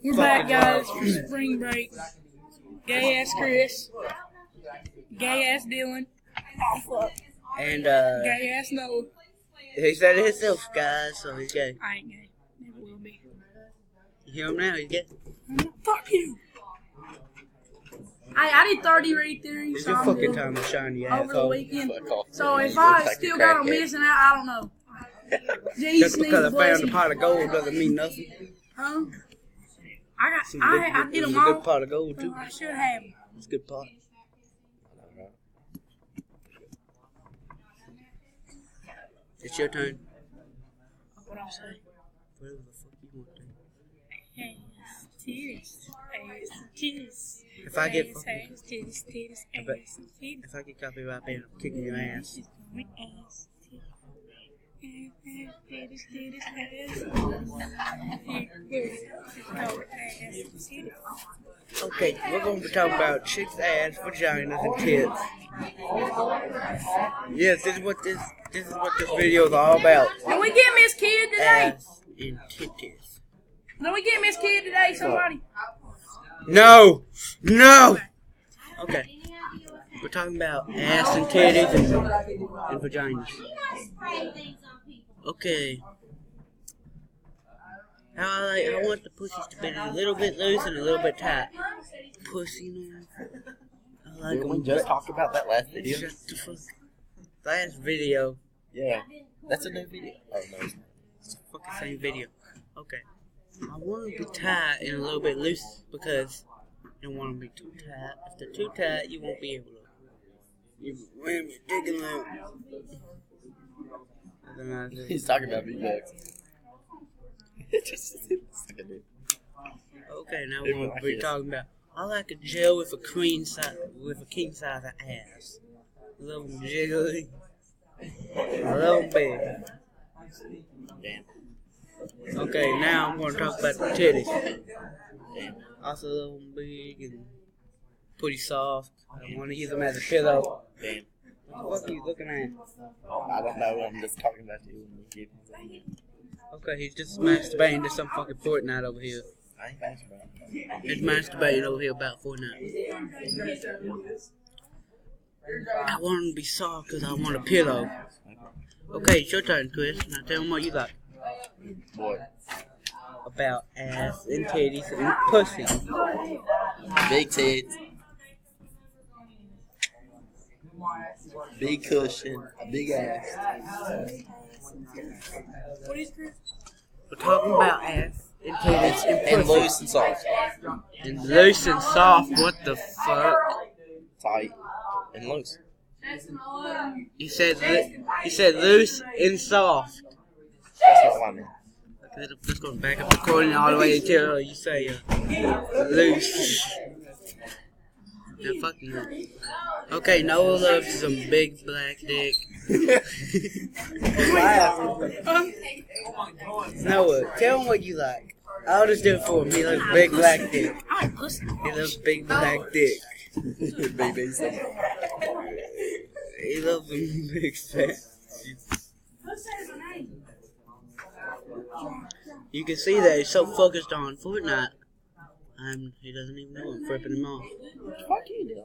We're back, guys, for spring break. Gay ass Chris. Gay ass Dylan. Oh, fuck. And, Gay ass Noah. he said it himself, guys, so he's gay. I ain't gay. Never will be. You hear him now? He's gay. Fuck you. I did 30 right there. It's your fucking time to shine, you over the asshole. weekend. Fuck off. So if I still got them missing out, I don't know. Just because I found a pot of gold doesn't mean nothing. Huh? I did them It's a all. good pot of gold, too. I should have them. It's a good pot. It's your turn. What I'll say. Whatever the fuck you want to. Ass, titties, ass, titties. If I get ass, fucking, ass, titties, titties, but ass, titties. if I get copyright banned, I'm kicking your ass. Ass, titties, titties, titties, ass, titties. Okay, we're going to be talking about chicks' ass, vaginas, and tits. Yes, this is what this video is all about. Did we get Miss Kid today? Ass and titties. Did we get Miss Kid today, somebody? No! No! Okay. We're talking about ass and titties and vaginas. Okay. I want the pussies to be a little bit loose and a little bit tight. Pussy, man. I like Didn't we them. just talked about that last video? Shut the fuck. Last video. Yeah. That's a new video. Oh, no. It's the fucking same video. Okay. I want them to be tight and a little bit loose because you don't want them to be too tight. If they're too tight, you won't be able to. You ram your dick in there. He's talking about me, Jax. Okay, now we're talking about. I like a gel with a king size ass. A little jiggly, a little big. Damn. Okay, now I'm going to talk about the titties. Also a little big and pretty soft. I want to use them as a pillow. Damn. What are you looking at? I don't know. I'm just talking about you. Okay, he's just masturbating to some fucking Fortnite over here. I ain't masturbating. He's masturbating over here about Fortnite. I want him to be soft because I want a pillow. Okay, it's your turn, Chris. Now tell him what you like. What? About ass and titties and pussy. Big tits. Big cushion. A big ass. What is Chris? We're talking about ass and titties and pussy. And loose and soft. And loose and soft, what the fuck? Tight. And loose. You said loose and soft. That's not what I meant. Let's go back up the recording all the way until you say loose. Yeah, fucking no. Okay, Noah loves some big black dick. Noah, tell him what you like. I'll just do it for him. He loves big black dick. He loves big black dick. He loves them big fat. You can see that he's so focused on Fortnite. He doesn't even know I'm flipping him off. Fuck you, dude.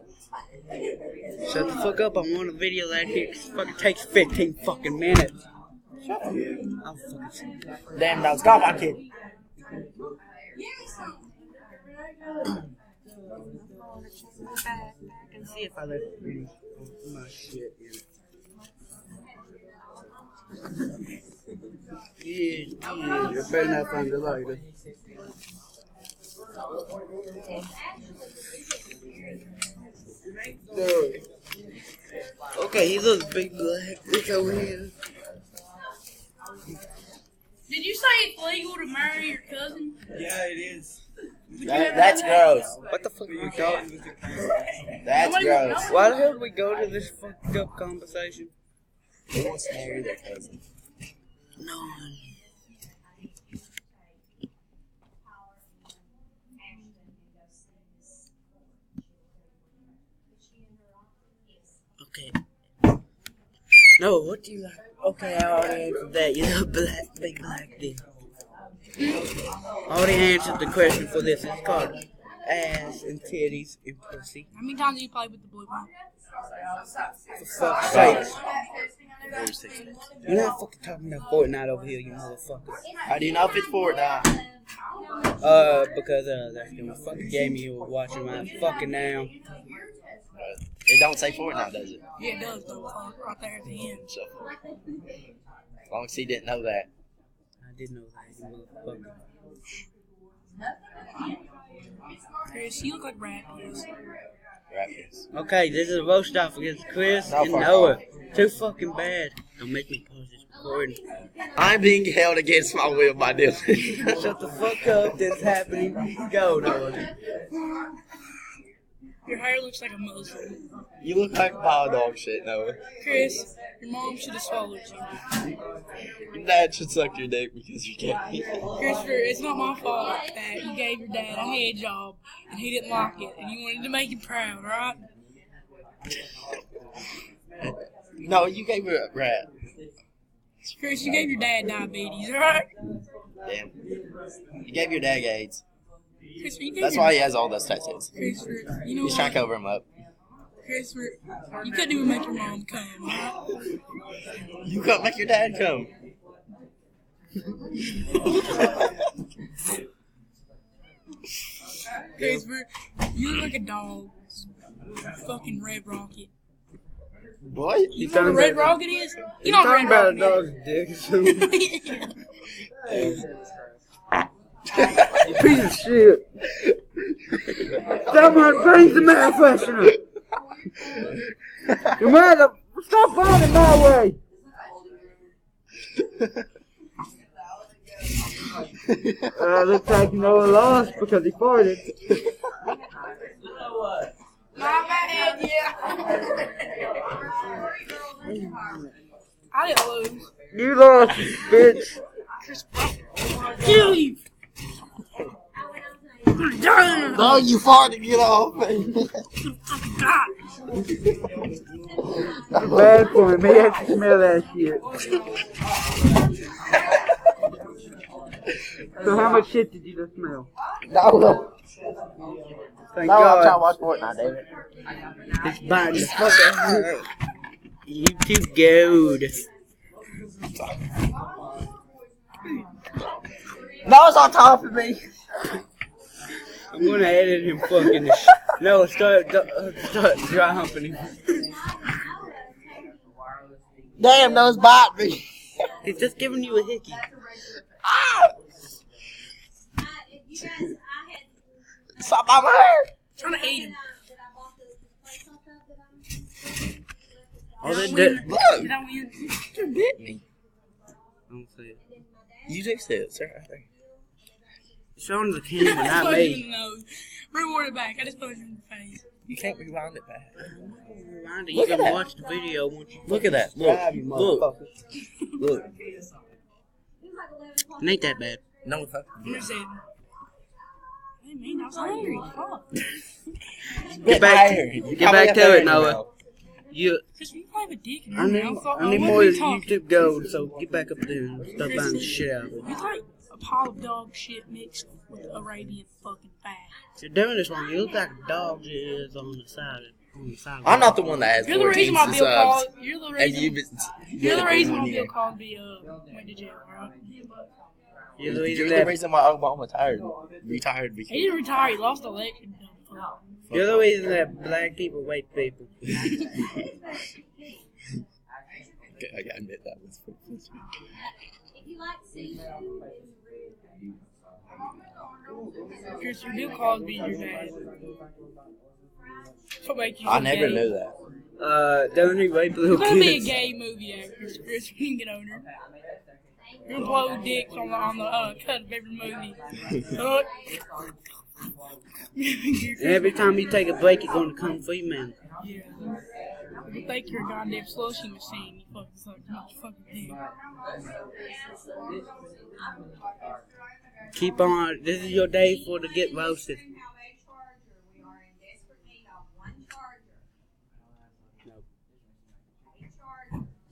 Shut the fuck up, I'm on a video that fucking takes 15 fucking minutes. Shut up. I'll fucking Damn dog, stop, I'm kidding. I can see if I left any of my shit in it. Yeah, you better not find the lighter. Okay, he looks big black. It's over here. Did you say it's legal to marry your cousin? Yeah, it is. That's gross. What the fuck are you talking? That's gross. Why the hell did we go to this fucked up conversation? Who wants to marry their cousin? No one. Okay. No, what do you like? Okay, I already answered that. You know, big black dick. Already answered the question for this. It's called ass and titties and pussy. How many times have you played with the blue ball? For fuck's sake. You're not fucking talking about Fortnite over here, you motherfucker. How do you know if it's Fortnite? Because that's the only fucking game you were watching right fucking now. It don't say Fortnite, does it? Yeah, it does, though. Right there at the end. So, as long as he didn't know that. I did know that, you motherfucker. Chris, you look like Brad Pitt. Right. Okay, this is a roast off against Chris No, and fuck Noah. off. Too fucking bad. Don't make me pause this recording. I'm being held against my will by Dylan. Shut the fuck up, this is happening. Go, Noah. Your hair looks like a Muslim. You look like pile dog shit, Noah. Chris, your mom should have swallowed you. Your dad should suck your dick because you can't. Christopher, it's not my fault that you gave your dad a head job and he didn't like it and you wanted to make him proud, right? No, you gave her a rat. Chris, you gave your dad diabetes, right? Damn. You gave your dad AIDS. Christopher, you gave That's your why he has all those tattoos. Christopher, you know He's trying to what? cover him up. Christopher, you couldn't even make your mom come, right? You couldn't make your dad come. Christopher, you look like a dog. Fucking Red Rocket. Boy, You know what a Red Rocket is? You know what a Talking Red about a Rocket dog's dick. is? You piece of shit. Someone bring some air freshener. You mother, stop falling my way. Looks like Noah lost because he farted. My bad, yeah. I didn't lose. You lost, bitch. Kill you. no, you farted, get off me. It's bad for me. Maybe I have to smell that shit. So how much shit did you just smell? No, Thank I'm trying to God. watch Fortnite, David. It's biting the fuck out of me. You too good. No, it's on top of me. I'm gonna edit him fucking no, start dry humping him. Damn, those bite me. He's just giving you a hickey. Ah! Stop my hair. Trying to eat him. Oh, they Did did. I win? You bit me. I don't see it. You just said it, sir. Showing the camera, I not punched you in me. the nose. Reward it back. I just punched you in the face. You can't rewind it back. Reminder, you Look at can that. watch the video once you Look at that. subscribe, Look. you Look. motherfucker. Look. It ain't that bad. No, fuck. You said, hey man, I was hungry. Fuck. Get back to it, Noah. You, Chris, you play with dick in I your need, mouth. I need What more are than you talking? YouTube gold, so get back up there and stop buying the shit out of it. You like a pile of dog shit mixed with Arabian fucking fat. You're doing this wrong. You look like a dog is on the side. I'm not the one that has You're the 14 reason why Bill subs. Cosby. You're the And reason. You're the reason why Bill Cosby went to jail, right? You're the You're reason the that. reason why Obama retired. He didn't retire. He lost the election. Dumb fuck. You're the reason that black people rape people. Okay, I gotta admit that was Chris, your Bill Cosby, your dad. What make you I so never gay? knew that. Don't he rape little You're gonna be a kids? gay movie actor, Chris, when you get older. You're gonna blow dicks on the cut of every movie. And every time you take a break, you're gonna come for you, man. Yeah. You think you're a goddamn slushy machine, you fucking suck my fucking dick. Keep on. This is your day for to get roasted.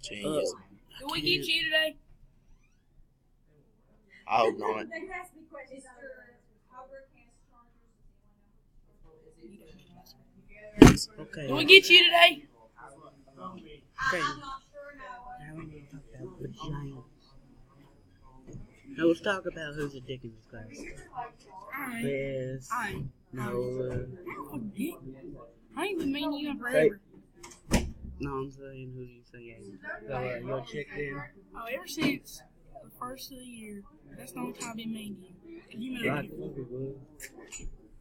Genius. Did we get you today? I hope not. Okay. Did we get you today? Okay. Now we're going to talk about vagina. Now let's talk about who's a dick in this class. Yes. Noah. I ain't been meaning you forever. No, I'm saying who do you think? So, you're checked in. Oh, ever since the first of the year, that's the only time I've been mean to you. And you know you.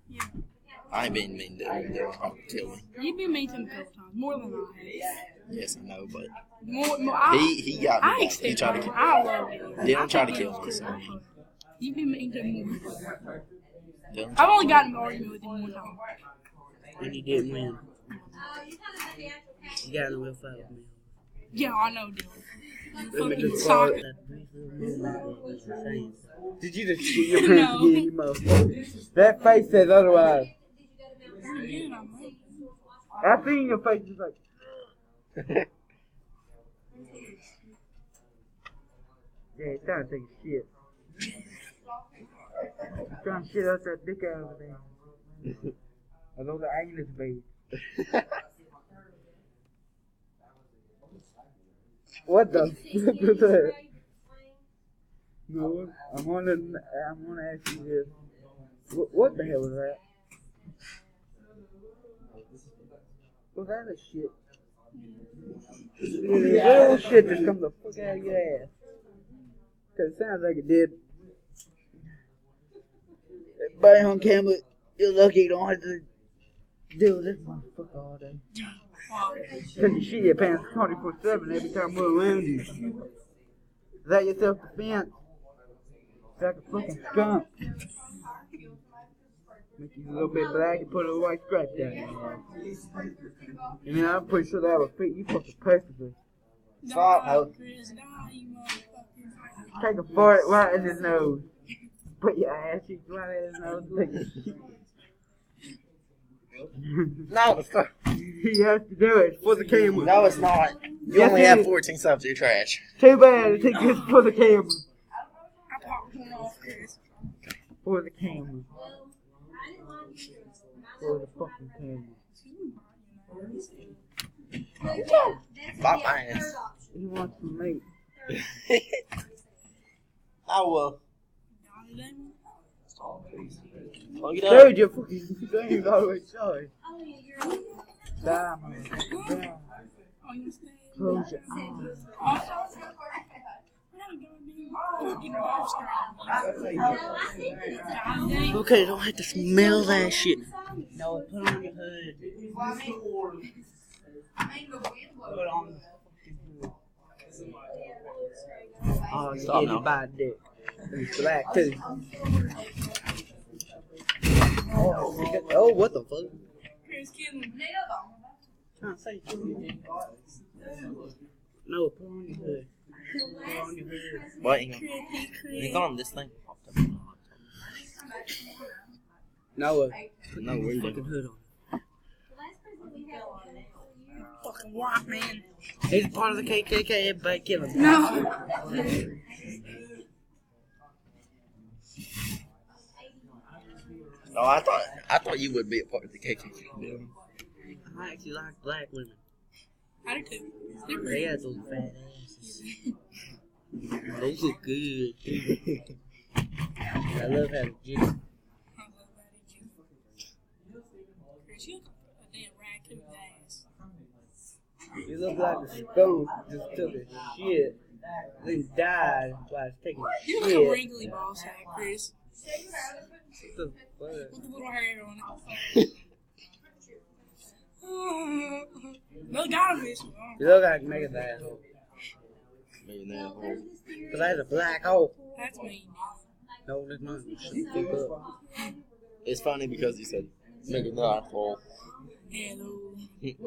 Yeah. I ain't been mean to him. They're trying to kill me. You've been mean to him a couple times, more than I have. Yes, I know, but More, he got me. I He accept tried to it. kill me. I love it. Dylan tried to kill me, so. You've been mean to him more. Dylan I've only gotten in an argument with him one time. And you didn't win. You got in a real fight with me. Yeah, I know, Dylan. Let me Fucking just sock. that brief little moment was insane. Did you just shit your pants No. again, you motherfucker? That face says otherwise. Pretty good, I know. I seen your face just like. Yeah, he's trying to take a shit. He's trying to shit out that dick out of there. Are those the anus babes? What the fuck was that? No, I'm gonna ask you this. What the hell was that? Was that a shit? Little shit just come the fuck out of your ass. Cause it sounds like it did. Everybody on camera, you're lucky you don't have to deal with this motherfucker all day. Cause you shit your pants 24/7 every time we're around you. Is that your self-defense? It's like a fucking skunk. Make you a little bit black and put a white stripe down your ass. And then I'm pretty sure that would fit you fucking perfectly. Fuck out. Chris, die, you motherfucker. Take a fart right in his nose. Put your ass cheeks right in his nose. Take a shit. No, it's not. He has to do it for the camera. No, it's not. You Yes, only it have is. 14 subs. You're trash. Too bad. It's just for the camera. I popped one off, Chris. For the camera. For the fucking camera. Bop my ass. He wants to mate. I will. Plug it up. Dude, you're fucking thing all the way sorry. Die, man. Die. Oh, you stay. Close your eyes. Okay, don't have to smell that shit. No, put on your hood. Put on the fucking hood. Oh, you Stop get now. it by dick. It's black too. Oh, what the fuck? Chris, kill him. Trying to say no, put on your hood. Put on your hood. What? He's on this thing. Noah, No, where you fucking hood on. Fucking white man. He's part of the KKK. Everybody kill him. No. Oh, I thought you would be a part of the KKK. I actually like black women. I do too. They're They pretty. got those fat asses. Those look good. I love having jizz. I love that again. Chris, you look a damn raccoon ass. You look like a skunk just took a shit, then died while it's taking a You look a shit. wrinkly ball sack, Chris. What the fuck? With the little hair on it. No, got him this one. You look like Megan's asshole. Millionaire. Cause I had a black hole. That's me. No, that's not. Shut the fuck up. It's funny because he said, "Nigga, not asshole." Hello. Nigga,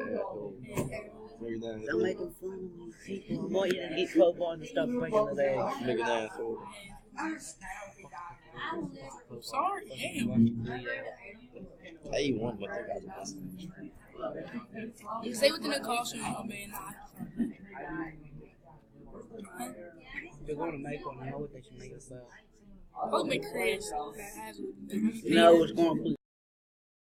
Don't make them fun of these people. I want you to get football and stuff breaking the leg. Nigga, asshole. Sorry, damn. Hey, you won what they got the best. You say with the new costume, you'll be nice. They're gonna make one. I know what they should make it about. Probably Chris. No, it's going to be